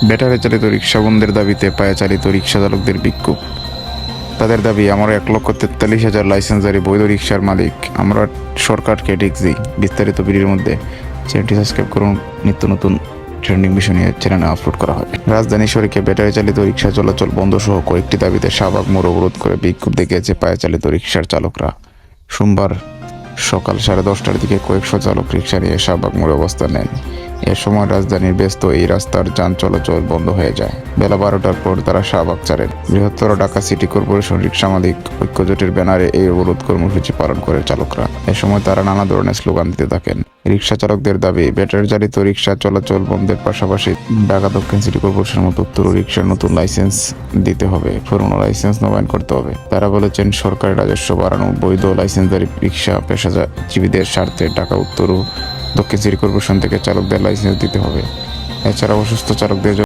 Battery চালিত রিক্সা বন্ধের দাবিতে পায়ে চালিত রিক্সা চালকদের বিক্ষোভ। তাদের দাবি, আমরা 1,43,000 লাইসেন্সধারী বৈধ রিক্সার মালিক, আমরা সরকারকে দেখছি। বিস্তারিত ভিডিওর মধ্যে চ্যানেলটি সাবস্ক্রাইব করুন। নিত্য নতুন ট্রেন্ডিং বিষয় নিয়ে চ্যানেলে আপলোড করা হয়। রাজধানী শহরে ব্যাটারি চালিত রিক্সা চলাচল বন্ধ সহ কয়েকটি দাবিতে শাহবাগ মোড় অবরোধ করে বিক্ষোভ দেখিয়েছে পায়ে চালিত রিক্সার চালকরা। সোমবার সকাল 10:30টার দিকে কয়েকশো চালক রিক্সা নিয়ে শাহবাগ মোড়ে অবস্থান নেন। এ সময় রাজধানীর ব্যস্ত এই রাস্তার যান চলাচল বন্ধ হয়ে যায়। বেলা 12টার পর তারা শাহবাগ ছাড়েন। বৃহত্তর ঢাকা সিটি কর্পোরেশন রিক্সা মালিক ঐক্যজোটের ব্যানারে এই অবরোধ কর্মসূচি পালন করে চালকরা। এ সময় তারা নানা ধরনের স্লোগান দিতে থাকেন। রিক্সা চালকদের দাবি, ব্যাটারি চালিত রিক্সা চলাচল বন্ধের পাশাপাশি ঢাকা দক্ষিণ সিটি কর্পোরেশনের মতো উত্তর রিক্সার নতুন লাইসেন্স দিতে হবে, পুরনো লাইসেন্স নবায়ন করতে হবে। তারা বলেছেন, সরকারের রাজস্ব বাড়ানো, বৈধ লাইসেন্সধারী রিক্সা পেশাজীবীদের স্বার্থে ঢাকা উত্তর ও দক্ষিণ সিটি কর্পোরেশন থেকে চালকদের লাইসেন্স দিতে হবে। এছাড়া অসুস্থ চালকদের